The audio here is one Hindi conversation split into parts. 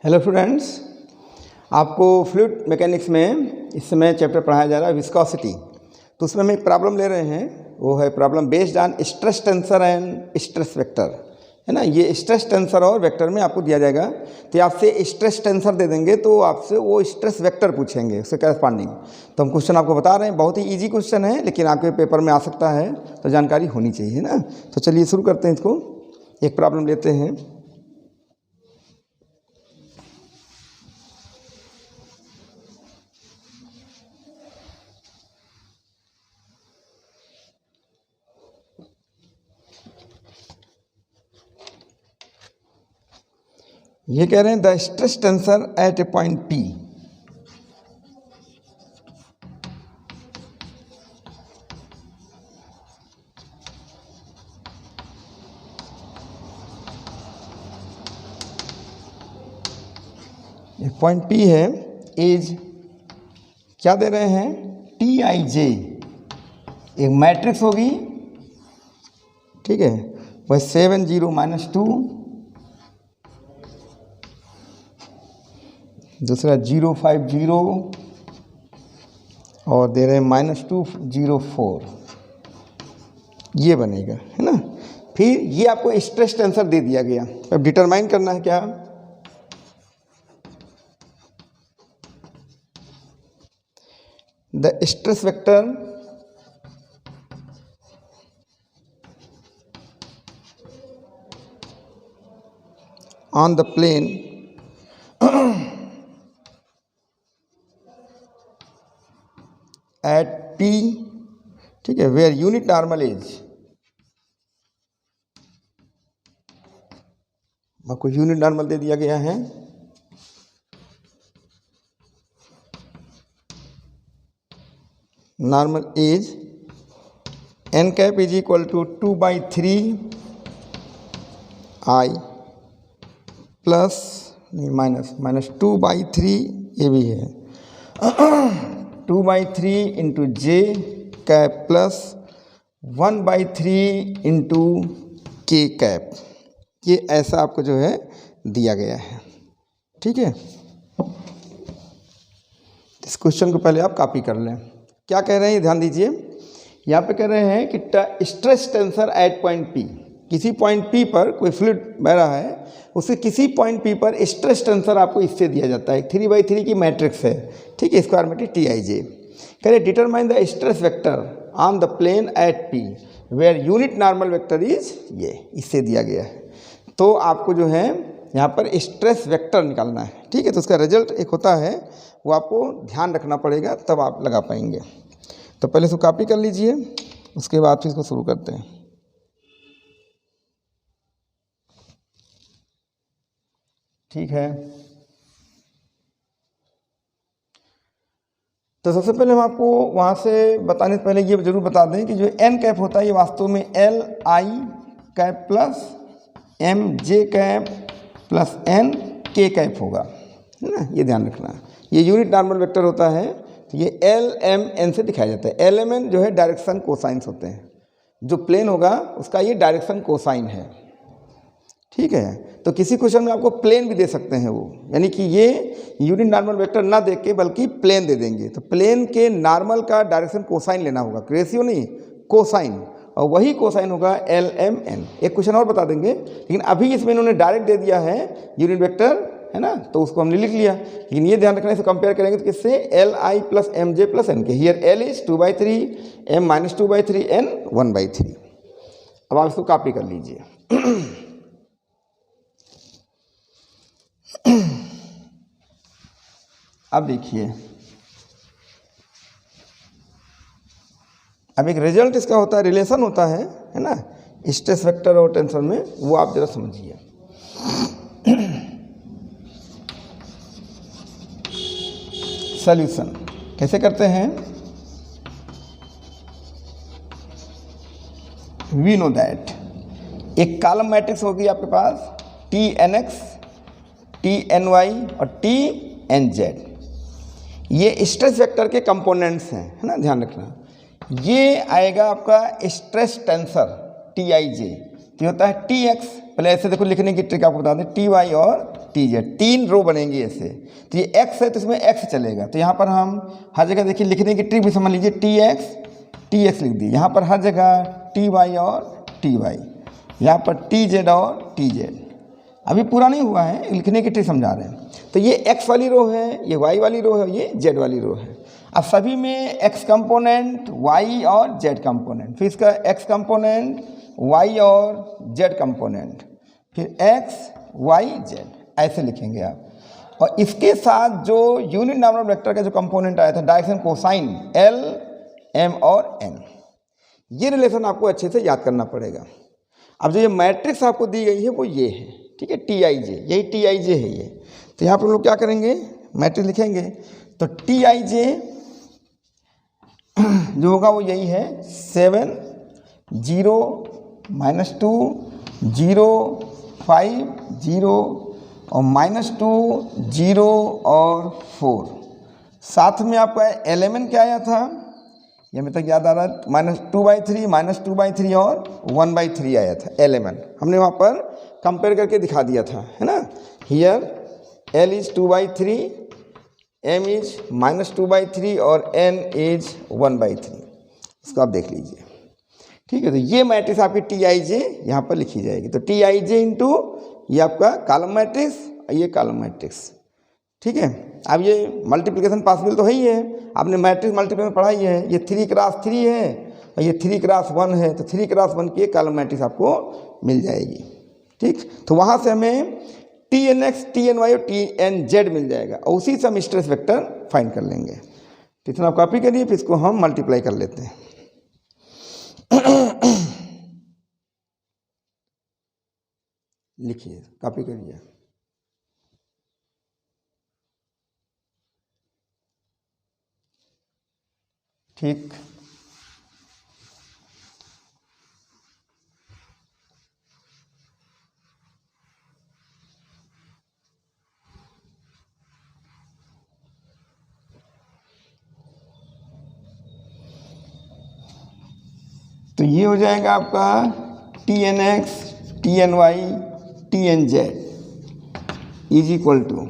हेलो स्टूडेंट्स, आपको फ्लूइड मैकेनिक्स में इस समय चैप्टर पढ़ाया जा रहा है विस्कोसिटी। तो उसमें हम एक प्रॉब्लम ले रहे हैं, वो है problem based on stress tensor and stress vector, है ना। ये स्ट्रेस टेंसर और वेक्टर में आपको दिया जाएगा, तो आपसे स्ट्रेस टेंसर दे देंगे तो आपसे वो स्ट्रेस वेक्टर पूछेंगे उससे करस्पॉन्डिंग। तो हम क्वेश्चन आपको बता रहे हैं, बहुत ही ईजी क्वेश्चन है, लेकिन आपके पेपर में आ सकता है तो जानकारी होनी चाहिए ना। तो चलिए शुरू करते हैं इसको। एक प्रॉब्लम लेते हैं। ये कह रहे हैं the stress tensor at a point P एक पॉइंट P है, इज क्या दे रहे हैं TIJ, एक मैट्रिक्स होगी, ठीक है। वह 7 0 -2, दूसरा 0 5 0 और दे रहे हैं -2 0 4, ये बनेगा, है ना। फिर ये आपको स्ट्रेस टेंसर दे दिया गया। अब डिटरमाइन करना है क्या, the stress vector on the plane at P, ठीक है, वेयर यूनिट नॉर्मल इज, आपको यूनिट नॉर्मल दे दिया गया है, normal is n cap is equal to 2/3 I plus नहीं माइनस 2/3, ये भी है 2/3 into J cap plus 1/3 into K cap. ये ऐसा आपको जो है दिया गया है, ठीक है। इस क्वेश्चन को पहले आप कॉपी कर लें। क्या कह रहे हैं ध्यान दीजिए, यहाँ पे कह रहे हैं कि stress tensor at point P, किसी पॉइंट P पर कोई फ्लूइड बह रहा है, उसके किसी पॉइंट P पर स्ट्रेस टेंसर आपको इससे दिया जाता है। 3/3 की मैट्रिक्स है, ठीक है, स्क्वायर मैट्रिक्स TIJ। कह रहे determine the stress vector on the plane at P where unit normal vector is, ये इससे दिया गया है। तो आपको जो है यहाँ पर स्ट्रेस वेक्टर निकालना है, ठीक है। तो उसका रिजल्ट एक होता है, वो आपको ध्यान रखना पड़ेगा, तब आप लगा पाएंगे। तो पहले इसको कॉपी कर लीजिए, उसके बाद फिर इसको शुरू करते हैं। ठीक है, तो सबसे पहले हम आपको वहाँ से बताने से पहले ये जरूर बता दें कि जो n कैप होता है, ये वास्तव में LI cap plus MJ cap plus NK cap होगा, है ना। ये ध्यान रखना है, ये यूनिट नॉर्मल वेक्टर होता है, तो ये LMN से दिखाया जाता है। LMN जो है डायरेक्शन कोसाइंस होते हैं, जो प्लेन होगा उसका ये डायरेक्शन कोसाइन है, ठीक है। तो किसी क्वेश्चन में आपको प्लेन भी दे सकते हैं वो, यानी कि ये यूनिट नॉर्मल वेक्टर ना देख के बल्कि प्लेन दे देंगे। तो प्लेन के नॉर्मल का डायरेक्शन कोसाइन लेना होगा, रेशियो नहीं, कोसाइन, और वही कोसाइन होगा LMN। एक क्वेश्चन और बता देंगे, लेकिन अभी इसमें इन्होंने डायरेक्ट दे दिया है यूनिट वेक्टर, है ना, तो उसको हमने लिख लिया। लेकिन ये ध्यान रखना, इसे कंपेयर करेंगे तो किससे, LI plus MJ plus NK। Here L is 2/3, M -2/3, N 1/3। अब आप इसको कॉपी कर लीजिए। अब देखिए, अब एक रिजल्ट इसका होता है, रिलेशन होता है ना, स्ट्रेस वेक्टर और टेंसर में, वो आप जरा समझिए। सॉल्यूशन कैसे करते हैं, वी नो दैट एक कॉलम मैट्रिक्स होगी आपके पास, TNX, TNY और TNZ। ये स्ट्रेस वेक्टर के कंपोनेंट्स हैं, है ना, ध्यान रखना। ये आएगा आपका स्ट्रेस टेंसर TIJ, तो होता है TX, पहले ऐसे देखो लिखने की ट्रिक आपको बता दें, TY और टी जेड, 3 रो बनेंगी ऐसे। तो ये x है तो इसमें x चलेगा, तो यहाँ पर हम हर जगह देखिए लिखने की ट्रिक भी समझ लीजिए, टी एक्स लिख दी, यहाँ पर हर जगह टी वाई और टी वाई, यहाँ पर टी जेड और टी जेड। अभी पूरा नहीं हुआ है, लिखने की ट्रिक समझा रहे हैं। तो ये x वाली रो है, ये y वाली रो है, ये z वाली रो है। अब सभी में x कंपोनेंट, y और z कंपोनेंट, फिर इसका x कंपोनेंट, y और z कंपोनेंट, फिर x y z ऐसे लिखेंगे आप। और इसके साथ जो यूनिट नंबर वेक्टर का जो कंपोनेंट आया था डायरेक्शन कोसाइन l m और n, ये रिलेशन आपको अच्छे से याद करना पड़ेगा। अब जो ये मैट्रिक्स आपको दी गई है वो ये है, ठीक है, टी आई जे, यही टी आई जे है ये। तो यहाँ पर हम लोग क्या करेंगे, मैट्रिक्स लिखेंगे। तो टी आई जे जो होगा वो यही है, 7 0 -2 0 5 0 और -2 0 और 4। साथ में आपका एलिमेंट क्या आया था, ये हमें तक याद आ रहा है, -2/3 -2/3 और 1/3 आया था एलिमेंट। हमने वहाँ पर कंपेयर करके दिखा दिया था, है ना। Here L is 2/3, M is -2/3 और N इज 1/3। इसको आप देख लीजिए, ठीक है। तो ये मैट्रिक्स आपकी टी आई जे यहाँ पर लिखी जाएगी। तो टी आई जे इंटू ये आपका कॉलम मैट्रिक्स, ये कॉलम मैट्रिक्स, ठीक है। अब ये मल्टीप्लिकेशन पॉसिबल तो है ही है, आपने मैट्रिक्स मल्टीप्लिकेशन पढ़ा ही है। ये 3x3 है और ये 3x1 है, तो 3x1 की कॉलम मैट्रिक्स आपको मिल जाएगी, ठीक। तो वहाँ से हमें TNX, TNY और TNZ मिल जाएगा और उसी से हम स्ट्रेस वेक्टर फाइंड कर लेंगे। तो इतना कॉपी करिए, फिर इसको हम मल्टीप्लाई कर लेते हैं। लिखिए, कॉपी करिए। ठीक, तो ये हो जाएगा आपका TNX, TNY, TNZ is equal to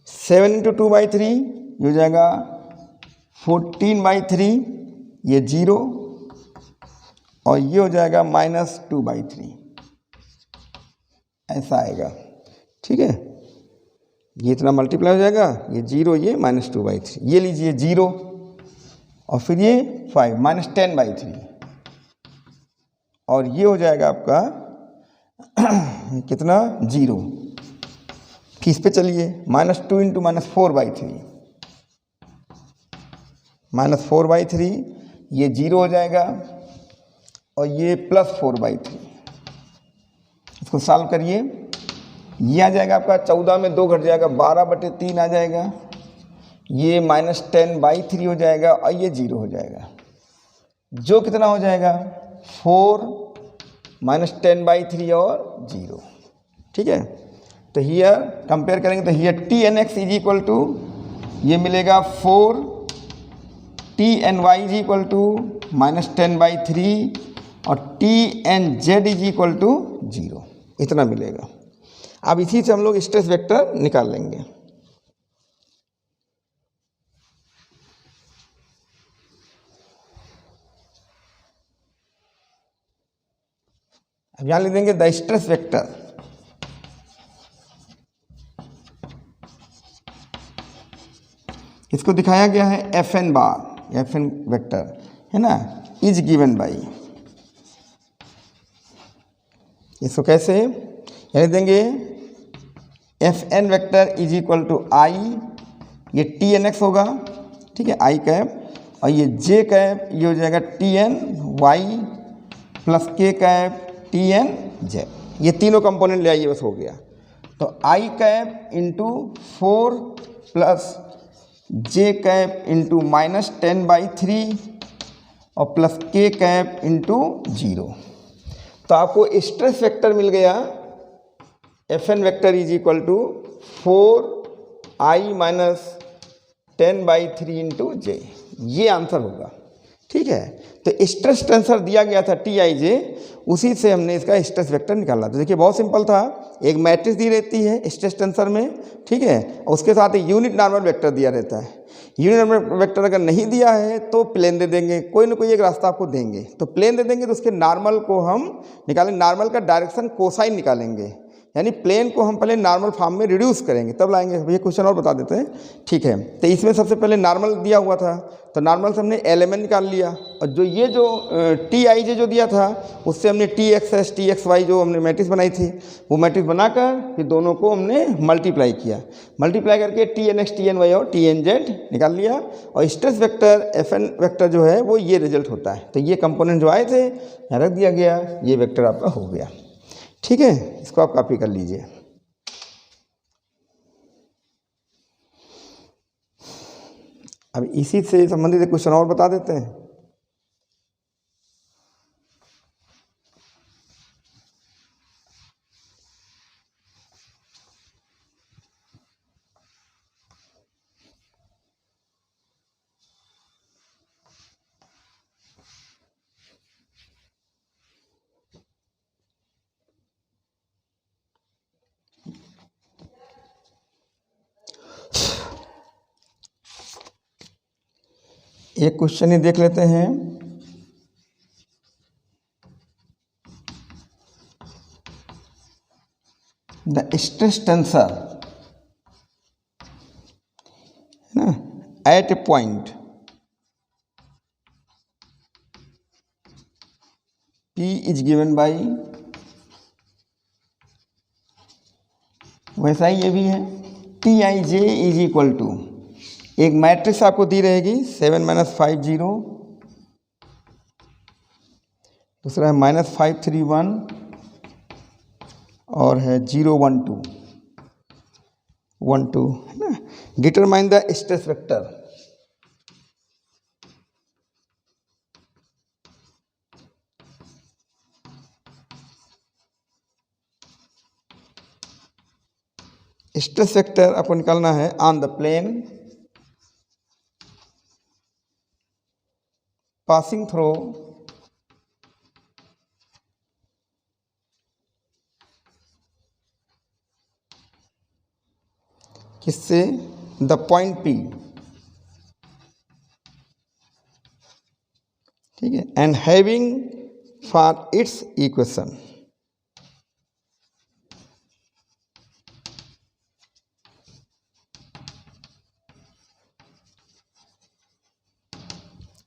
7 × 2/3, ये हो जाएगा 14/3, ये 0 और ये हो जाएगा -2/3, ऐसा आएगा, ठीक है। ये इतना मल्टीप्लाई हो जाएगा, ये 0, ये -2/3, ये लीजिए 0 और फिर ये 5 -10/3 और ये हो जाएगा आपका कितना 0। किस पे चलिए, -2 × -4/3, -4/3, ये 0 हो जाएगा और ये +4/3। इसको सॉल्व करिए, ये आ जाएगा आपका 14 में 2 घट जाएगा, 12/3 आ जाएगा, ये -10/3 हो जाएगा और ये 0 हो जाएगा, जो कितना हो जाएगा 4 -10/3 और 0, ठीक है। तो हियर कंपेयर करेंगे तो here TNX is equal to ये मिलेगा 4, TNY इज इक्वल टू -10/3 और TNZ इज इक्वल टू 0, इतना मिलेगा। अब इसी से हम लोग स्ट्रेस वेक्टर निकाल लेंगे। अब यहाँ लिख देंगे द स्ट्रेस वेक्टर इसको दिखाया गया है FN बार, FN वेक्टर है ना, इज गिवन बाई, इसको कैसे लिख देंगे, FN vector is equal to I, ये TNX होगा, ठीक है, I कैप, और ये J कैप ये हो जाएगा TNY plus K cap TNZ, ये तीनों कंपोनेंट ले आइए, बस हो गया। तो I cap into 4 plus J cap into -10/3 और प्लस K कैप इंटू 0। तो आपको स्ट्रेस वेक्टर मिल गया FN vector is equal to 4I - 10/3 into J, ये आंसर होगा। ठीक है। तो स्ट्रेस टेंसर दिया गया था TIJ, उसी से हमने इसका स्ट्रेस वेक्टर निकाला। तो देखिए बहुत सिंपल था, एक मैट्रिक्स दी रहती है स्ट्रेस टेंसर में, ठीक है, और उसके साथ एक यूनिट नॉर्मल वेक्टर दिया रहता है। यूनिट नॉर्मल वेक्टर अगर नहीं दिया है तो प्लेन दे देंगे, कोई ना कोई एक रास्ता आपको देंगे। तो प्लेन दे देंगे तो उसके नॉर्मल को हम निकालेंगे, नॉर्मल का डायरेक्शन कोसाइन निकालेंगे, यानी प्लेन को हम पहले नॉर्मल फॉर्म में रिड्यूस करेंगे तब लाएंगे। ये क्वेश्चन और बता देते हैं, ठीक है। तो इसमें सबसे पहले नॉर्मल दिया हुआ था, तो नॉर्मल से हमने LMN निकाल लिया, और जो ये जो TIJ जो दिया था उससे हमने TXS TXY जो हमने मैट्रिक्स बनाई थी वो मैट्रिक्स बनाकर फिर दोनों को हमने मल्टीप्लाई किया, मल्टीप्लाई करके TNX TNY और TNZ निकाल लिया, और स्ट्रेस वेक्टर FN वेक्टर जो है वो ये रिजल्ट होता है। तो ये कंपोनेंट जो आए थे यहाँ रख दिया गया, ये वेक्टर आपका हो गया, ठीक है। इसको आप कॉपी कर लीजिए। अब इसी से संबंधित एक क्वेश्चन और बता देते हैं। एक क्वेश्चन ही देख लेते हैं। द स्ट्रेस टेंसर है ना at a point P is given by, वैसा ही ये भी है, TIJ इज इक्वल टू, एक मैट्रिक्स आपको दी रहेगी 7 - 5 0, दूसरा है -5 3 1 और है 0 1 2 1 2, है ना। Determine the stress vector, stress vector आपको निकालना है on the plane passing through किससे, द पॉइंट P, ठीक है, and having for its equation,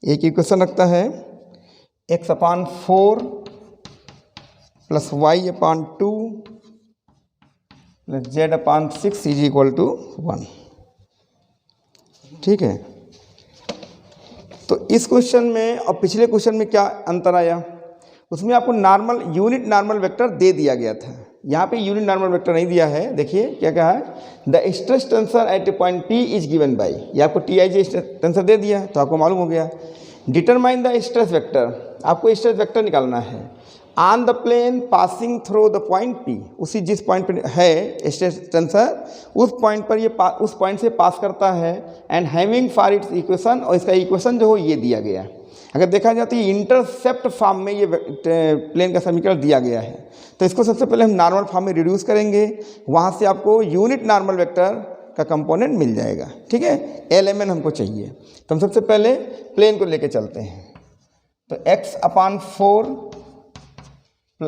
एक इक्वेशन रखता है x/4 + y/2 + z/6 is equal to 1, ठीक है। तो इस क्वेश्चन में और पिछले क्वेश्चन में क्या अंतर आया, उसमें आपको नॉर्मल यूनिट नॉर्मल वेक्टर दे दिया गया था, यहाँ पे यूनिट नॉर्मल वेक्टर नहीं दिया है। देखिए क्या कहा है, the stress tensor at a point P is given by, ये आपको TIJ टेंसर दे दिया तो आपको मालूम हो गया। डिटरमाइन द स्ट्रेस वेक्टर, आपको स्ट्रेस वेक्टर निकालना है on the plane passing through the point P, उसी जिस पॉइंट पर है स्ट्रेस टेंसर उस पॉइंट पर ये उस पॉइंट से पास करता है, and having for its equation, और इसका इक्वेशन जो हो ये दिया गया है। अगर देखा जाए तो ये इंटरसेप्ट फॉर्म में ये प्लेन का समीकरण दिया गया है। तो इसको सबसे पहले हम नॉर्मल फॉर्म में रिड्यूस करेंगे, वहाँ से आपको यूनिट नॉर्मल वेक्टर का कंपोनेंट मिल जाएगा, ठीक है। LMN हमको चाहिए, तो हम सबसे पहले प्लेन को लेके चलते हैं। तो x/4 +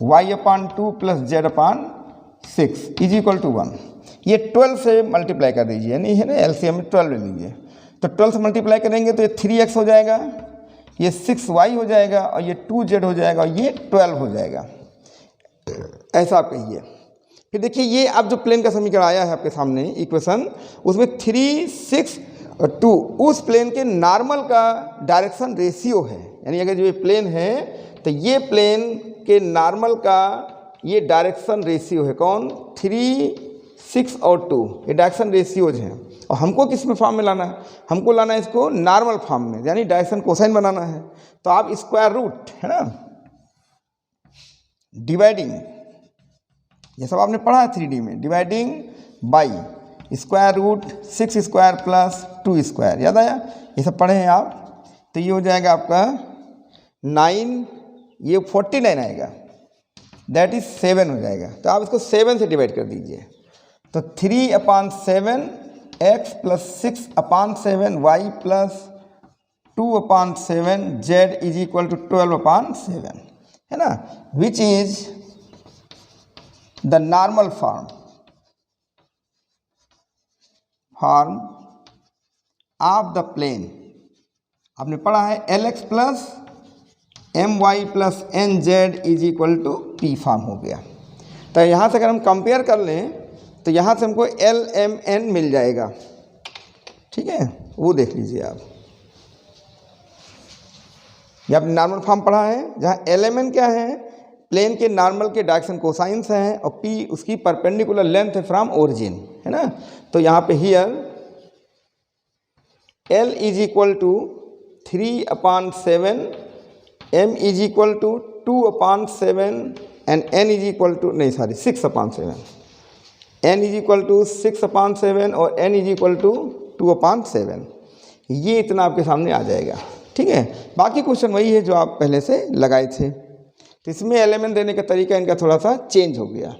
y/2 + z/6 is equal to 1, ये 12 से मल्टीप्लाई कर दीजिए, यानी है ना LCM में 12 ले लीजिए। तो 12 से मल्टीप्लाई करेंगे तो ये 3x हो जाएगा, ये 6y हो जाएगा, और ये 2z हो जाएगा, और ये 12 हो जाएगा, ऐसा आप कहिए। फिर देखिए ये अब जो प्लेन का समीकरण आया है आपके सामने इक्वेशन, उसमें 3 6 और 2 उस प्लेन के नॉर्मल का डायरेक्शन रेशियो है, यानी अगर जो ये प्लेन है तो ये प्लेन के नॉर्मल का ये डायरेक्शन रेशियो है, कौन, 3 6 और 2, ये डायरेक्शन रेशियोज हैं। और हमको किस में फॉर्म में लाना है, हमको लाना है इसको नॉर्मल फॉर्म में, यानी डायरेक्शन कोसाइन बनाना है। तो आप स्क्वायर रूट है ना, डिवाइडिंग, ये सब आपने पढ़ा है 3D में, डिवाइडिंग बाई स्क्वायर रूट 6² + 2², याद आया, ये सब पढ़े हैं आप। तो ये हो जाएगा आपका 9, ये 49 आएगा, दैट इज 7 हो जाएगा। तो आप इसको 7 से डिवाइड कर दीजिए। तो 3/7 x plus 6/7 y plus 2/7 z is equal to 12/7, है ना, which is the normal form of the plane. आपने पढ़ा है LX plus my plus NZ is equal to P form हो गया। तो यहाँ से अगर हम कंपेयर कर लें तो यहाँ से हमको LMN मिल जाएगा, ठीक है, वो देख लीजिए आप। ये आपने नॉर्मल फॉर्म पढ़ा है, जहाँ LMN क्या है, प्लेन के नॉर्मल के डायरेक्शन कोसाइंस हैं, और P उसकी परपेंडिकुलर लेंथ है फ्रॉम ओरिजिन, है ना। तो यहाँ पे here L is equal to 3/7, M is equal to 2/7 and N is equal to 6/7, N is equal to 6/7 और N इज इक्वल टू 2/7। ये इतना आपके सामने आ जाएगा, ठीक है। बाकी क्वेश्चन वही है जो आप पहले से लगाए थे। तो इसमें एलिमेंट देने का तरीका इनका थोड़ा सा चेंज हो गया।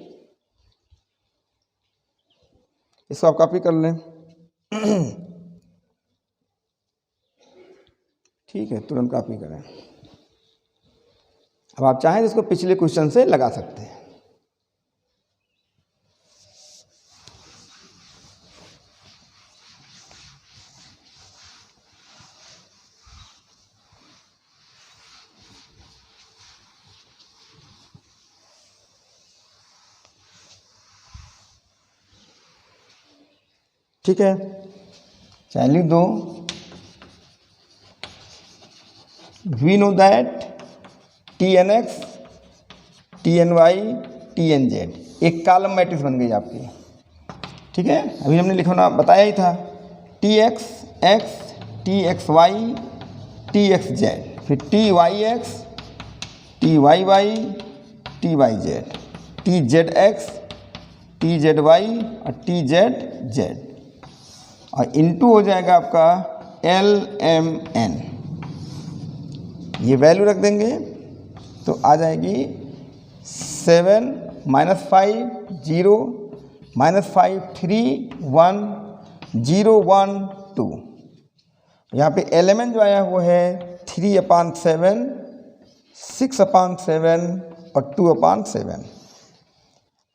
इसको आप कॉपी कर लें, ठीक है, तुरंत कॉपी करें। अब आप चाहें तो इसको पिछले क्वेश्चन से लगा सकते हैं। ठीक है, चाहे लिख दो, we know that TNX, TNY, TNZ एक कॉलम मैट्रिक्स बन गई आपकी, ठीक है। अभी हमने लिखना बताया ही था, TX X, TXY, TXZ, फिर TYX, TYY, TYZ, TZX, TZY और TZZ, और इनटू हो जाएगा आपका LMN। ये वैल्यू रख देंगे तो आ जाएगी 7 -5 0 -5 3 1 0 1 2। यहाँ पे एलिमेंट जो आया वो है 3/7, 6/7 और 2/7।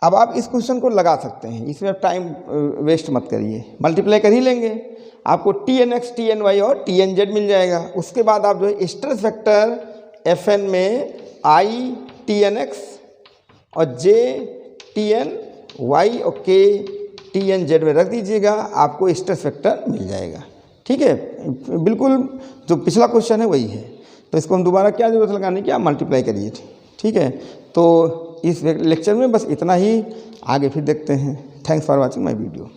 अब आप इस क्वेश्चन को लगा सकते हैं, इसमें आप टाइम वेस्ट मत करिए, मल्टीप्लाई कर ही लेंगे, आपको TNX, TNY और TNZ मिल जाएगा। उसके बाद आप जो है स्ट्रेस वेक्टर FN में I TNX और J TNY और K TNZ में रख दीजिएगा, आपको स्ट्रेस वेक्टर मिल जाएगा, ठीक है। बिल्कुल जो पिछला क्वेश्चन है वही है। तो इसको हम दोबारा क्या जरूरत लगाने की, आप मल्टीप्लाई करिए, ठीक है। तो इस लेक्चर में बस इतना ही, आगे फिर देखते हैं। Thanks for watching my video.